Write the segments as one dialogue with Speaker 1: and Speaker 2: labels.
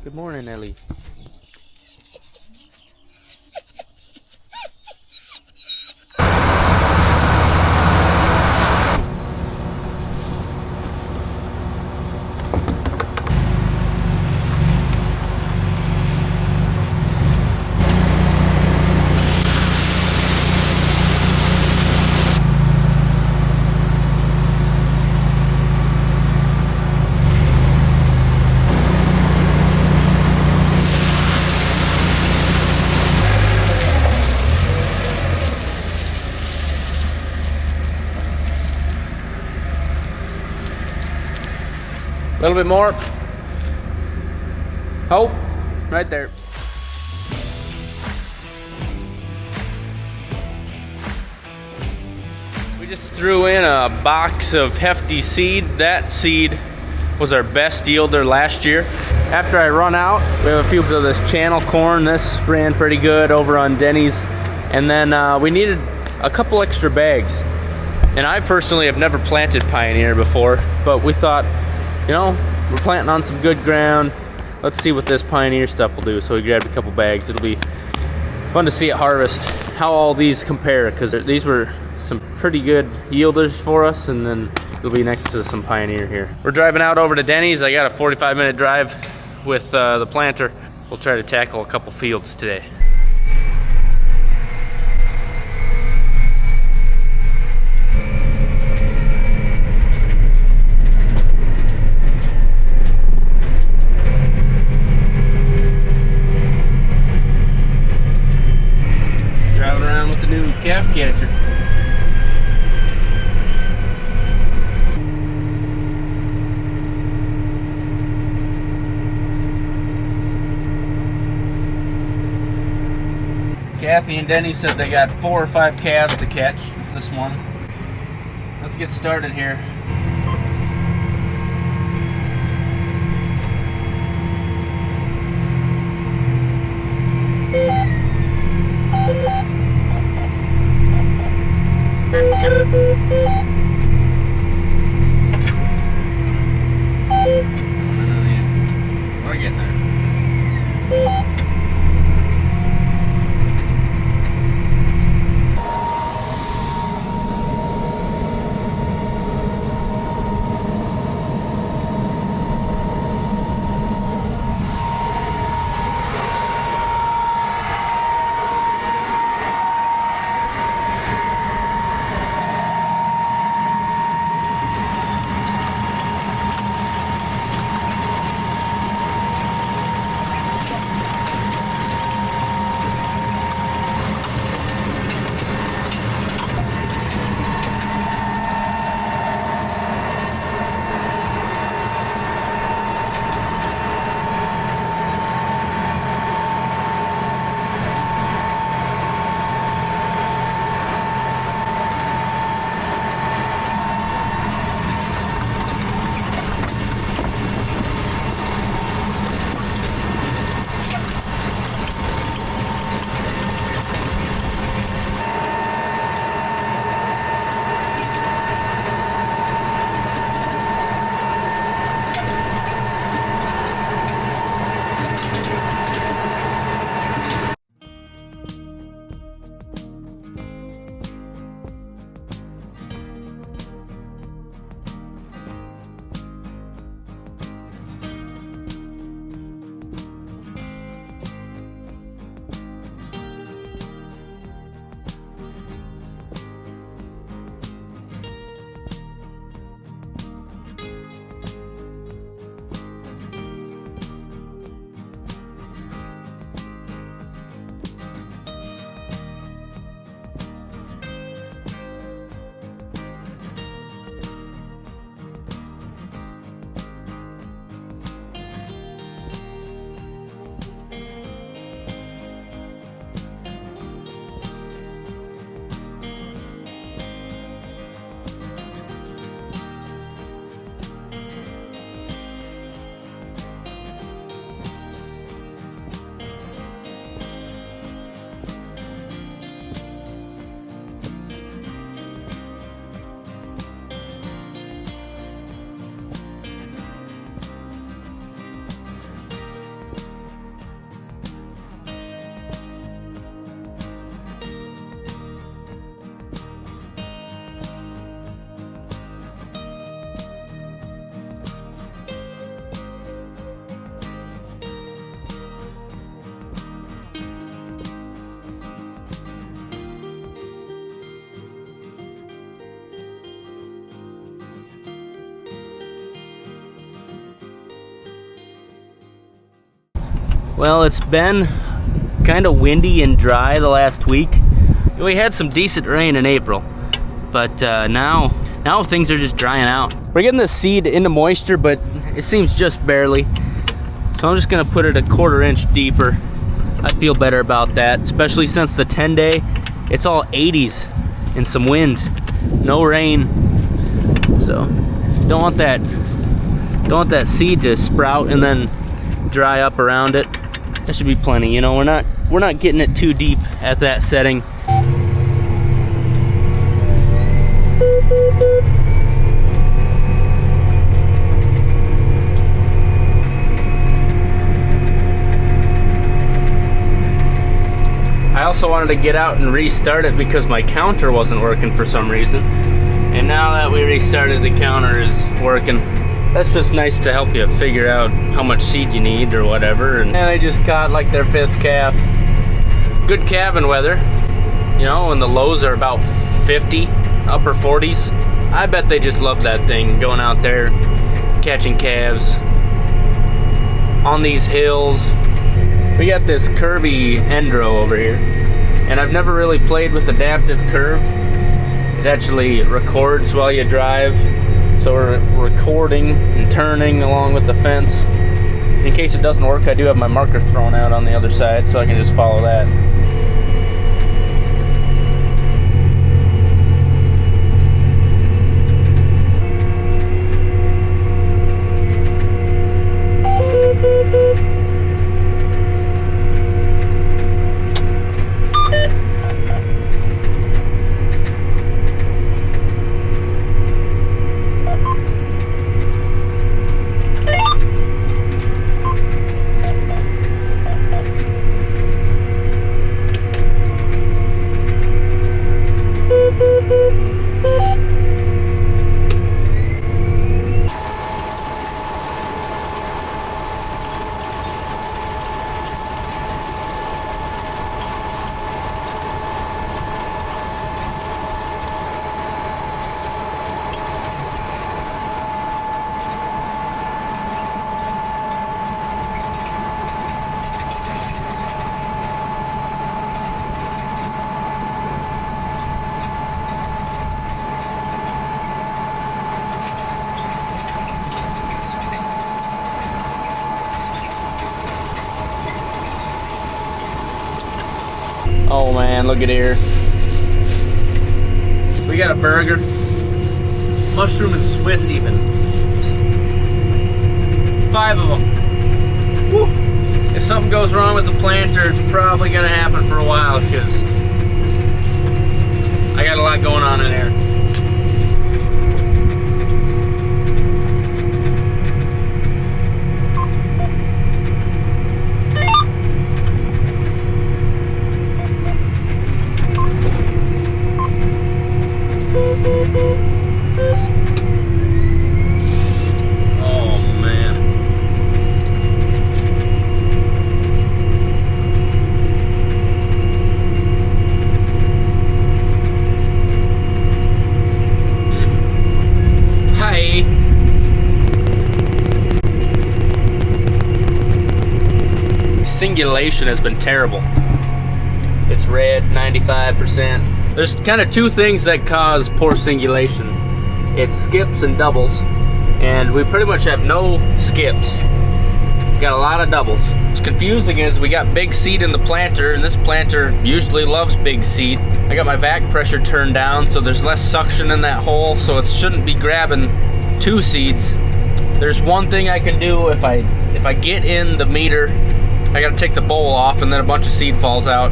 Speaker 1: Good morning, Ellie. A little bit more. Oh, right there. We just threw in a box of hefty seed. That seed was our best yielder last year. After I run out, we have a few of this channel corn. This ran pretty good over on Denny's. And then we needed a couple extra bags. And I personally have never planted Pioneer before, but we thought, you know, we're planting on some good ground. Let's see what this Pioneer stuff will do. So we grabbed a couple bags. It'll be fun to see at harvest how all these compare, because these were some pretty good yielders for us, and then it'll be next to some Pioneer here. We're driving out over to Denny's. I got a 45-minute drive with the planter. We'll try to tackle a couple fields today. Calf catcher. Kathy and Denny said they got 4 or 5 calves to catch this morning. Let's get started here. We're getting there. Well, it's been kind of windy and dry the last week. We had some decent rain in April, but now things are just drying out. We're getting the seed into moisture, but it seems just barely. So I'm just gonna put it a 1/4 inch deeper. I feel better about that, especially since the 10-day, it's all 80s and some wind, no rain. So don't want that seed to sprout and then dry up around it. That should be plenty. You know, we're not getting it too deep at that setting. I also wanted to get out and restart it because my counter wasn't working for some reason. And now that we restarted, the counter is working. That's just nice to help you figure out how much seed you need or whatever. And they just caught like their 5th calf. Good calving weather, you know, and the lows are about 50, upper 40s. I bet they just love that thing, going out there, catching calves on these hills. We got this curvy end row over here, and I've never really played with adaptive curve. It actually records while you drive, so we're recording and turning along with the fence. In case it doesn't work, I do have my marker thrown out on the other side, so I can just follow that. Oh man, look at here. We got a burger. Mushroom and Swiss even. 5 of them. Woo. If something goes wrong with the planter, it's probably gonna happen for a while because I got a lot going on in there. Singulation has been terrible. It's red, 95%. There's kind of 2 things that cause poor singulation. It's skips and doubles, and we pretty much have no skips. Got a lot of doubles. What's confusing is we got big seed in the planter, and this planter usually loves big seed. I got my vac pressure turned down, so there's less suction in that hole, so it shouldn't be grabbing 2 seeds. There's one thing I can do if I get in the meter. I gotta take the bowl off and then a bunch of seed falls out.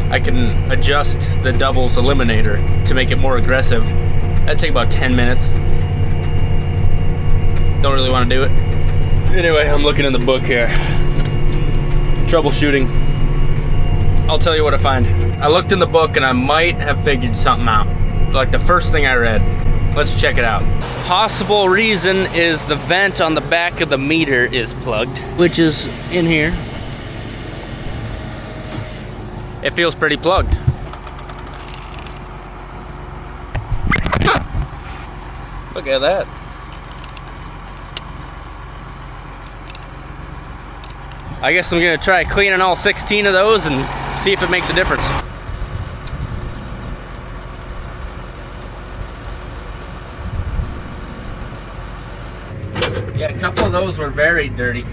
Speaker 1: I can adjust the doubles eliminator to make it more aggressive. That'd take about 10 minutes. Don't really want to do it. Anyway, I'm looking in the book here. Troubleshooting. I'll tell you what I find. I looked in the book and I might have figured something out. Like the first thing I read. Let's check it out. Possible reason is the vent on the back of the meter is plugged, which is in here. It feels pretty plugged. Look at that. I guess I'm gonna try cleaning all 16 of those and see if it makes a difference. Yeah, a couple of those were very dirty.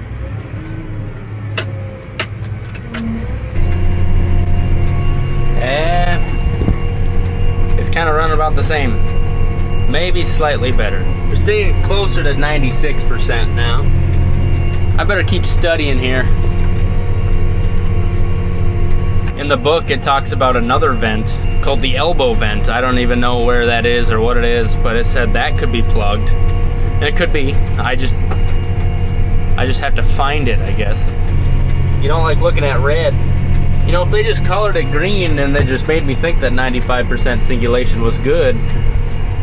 Speaker 1: It's kind of running about the same. Maybe slightly better. We're staying closer to 96% now. I better keep studying here. In the book, it talks about another vent called the elbow vent. I don't even know where that is or what it is, but it said that could be plugged. And it could be. I just have to find it, I guess. You don't like looking at red. You know, if they just colored it green and they just made me think that 95% singulation was good,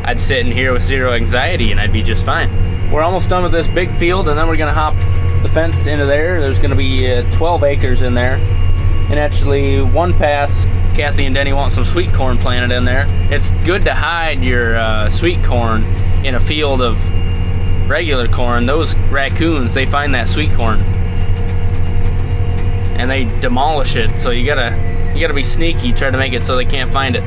Speaker 1: I'd sit in here with zero anxiety and I'd be just fine. We're almost done with this big field, and then we're gonna hop the fence into there. There's gonna be 12 acres in there. And actually, one pass, Kathy and Denny want some sweet corn planted in there. It's good to hide your sweet corn in a field of regular corn. Those raccoons, they find that sweet corn and they demolish it. So you gotta be sneaky, try to make it so they can't find it.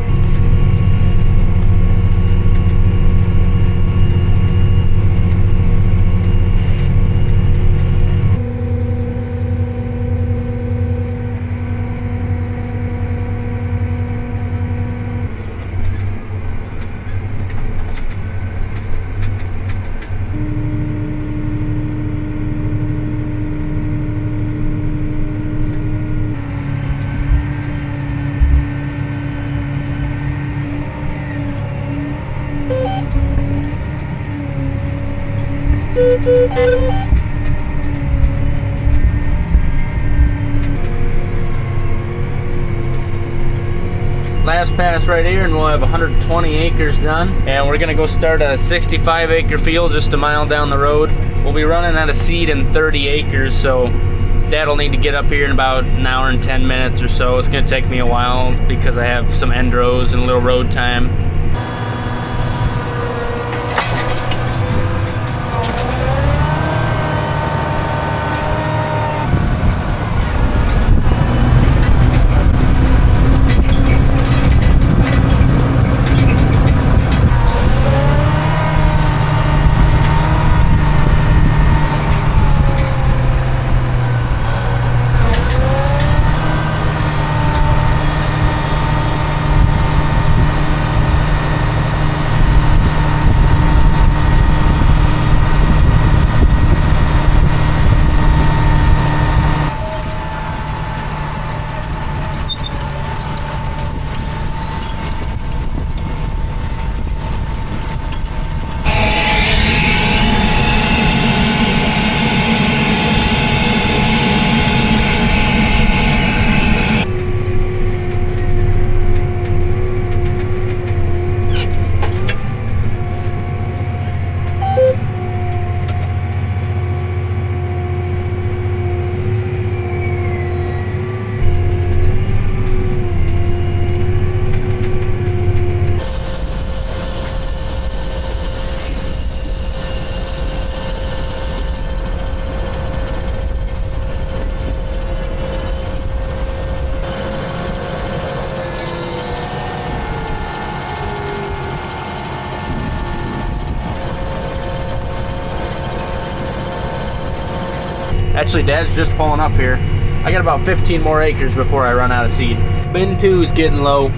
Speaker 1: Last pass right here, and we'll have 120 acres done. And we're gonna go start a 65 acre field just a mile down the road. We'll be running out of seed in 30 acres, so Dad'll need to get up here in about an hour and 10 minutes or so. It's gonna take me a while because I have some end rows and a little road time. Actually, Dad's just pulling up here. I got about 15 more acres before I run out of seed. Bin 2 is getting low.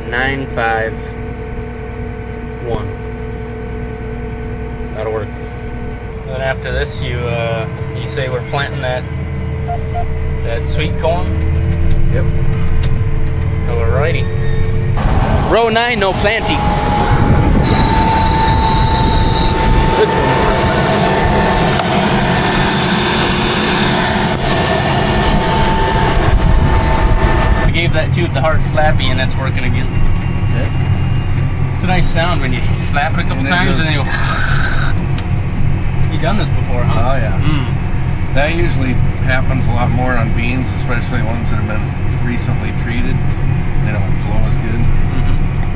Speaker 1: Nine, 5, 1. That'll work. Then after this, you say we're planting that sweet corn.
Speaker 2: Yep.
Speaker 1: Alrighty. Row 9, no planting. This one. I gave that tooth the hard slappy and that's working again.
Speaker 2: Okay.
Speaker 1: It's a nice sound when you slap it a couple times and then you go. You done this before, huh?
Speaker 2: Oh yeah. That usually happens a lot more on beans, especially ones that have been recently treated. They don't flow as good.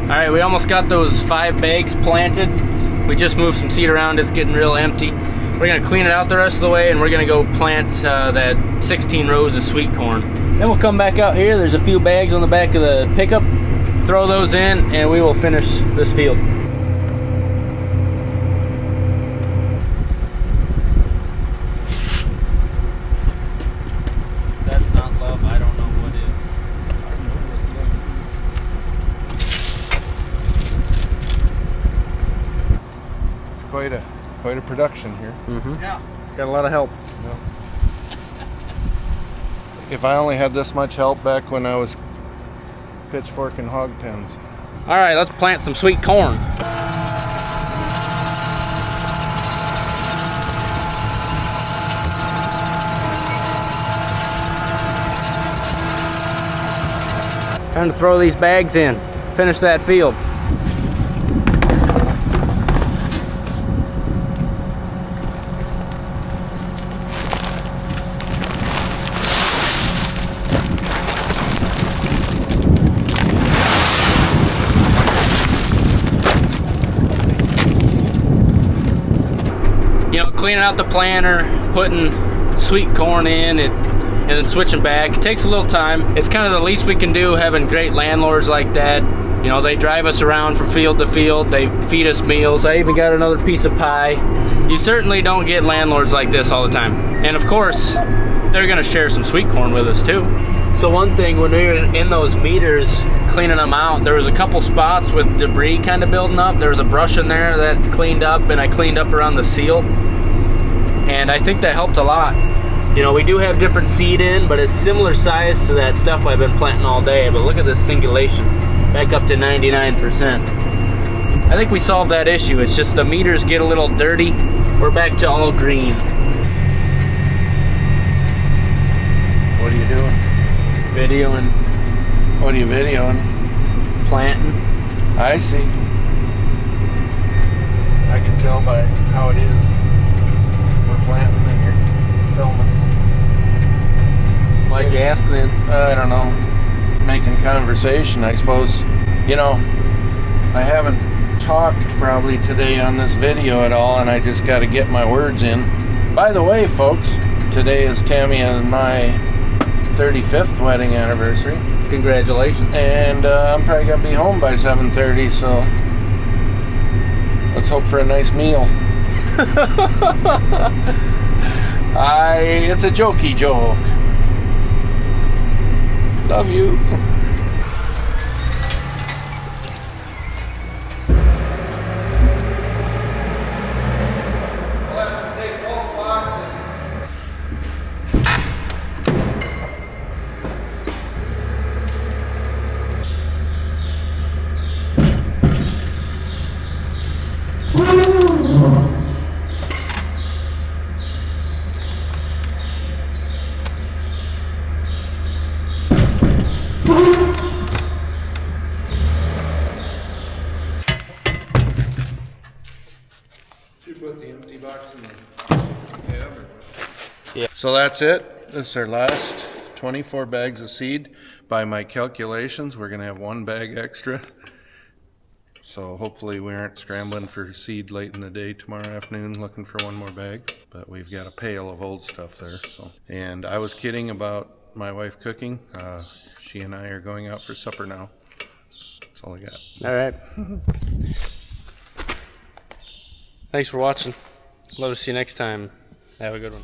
Speaker 1: All right, we almost got those 5 bags planted. We just moved some seed around. It's getting real empty. We're gonna clean it out the rest of the way and we're gonna go plant that 16 rows of sweet corn. Then we'll come back out here. There's a few bags on the back of the pickup. Throw those in and we will finish this field. If that's not love, I don't know what is.
Speaker 2: It's quite a production here.
Speaker 1: Yeah. Got a lot of help.
Speaker 2: Yeah. If I only had this much help back when I was pitchforking hog pens.
Speaker 1: All right, let's plant some sweet corn. Time to throw these bags in. Finish that field. You know, cleaning out the planter, putting sweet corn in it, and then switching back. It takes a little time. It's kind of the least we can do having great landlords like that. You know, they drive us around from field to field. They feed us meals. I even got another piece of pie. You certainly don't get landlords like this all the time. And of course, they're gonna share some sweet corn with us too. So one thing, when we were in those meters cleaning them out, there was a couple spots with debris kind of building up. There was a brush in there that cleaned up, and I cleaned up around the seal. And I think that helped a lot. You know, we do have different seed in, but it's similar size to that stuff I've been planting all day. But look at this singulation, back up to 99%. I think we solved that issue. It's just the meters get a little dirty. We're back to all green.
Speaker 2: What are you doing?
Speaker 1: Videoing.
Speaker 2: What are you videoing?
Speaker 1: Planting.
Speaker 2: I see. I can tell by how it is. We're planting and you're filming.
Speaker 1: Why'd you ask then?
Speaker 2: I don't know. Making conversation, I suppose. You know, I haven't talked probably today on this video at all, and I just got to get my words in. By the way, folks, today is Tammy and my 35th wedding anniversary.
Speaker 1: Congratulations.
Speaker 2: And I'm probably going to be home by 7:30, so let's hope for a nice meal. It's a jokey joke. Love you. Put the empty box in the cab. Yeah. So that's it. This is our last 24 bags of seed. By my calculations, we're going to have 1 bag extra. So hopefully we aren't scrambling for seed late in the day tomorrow afternoon looking for 1 more bag. But we've got a pail of old stuff there. So, and I was kidding about my wife cooking. She and I are going out for supper now. That's all I got.
Speaker 1: All right. Thanks for watching. Love to see you next time. Have a good one.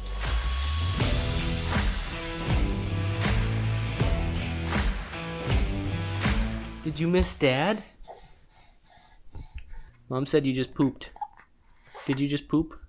Speaker 1: Did you miss Dad? Mom said you just pooped. Did you just poop?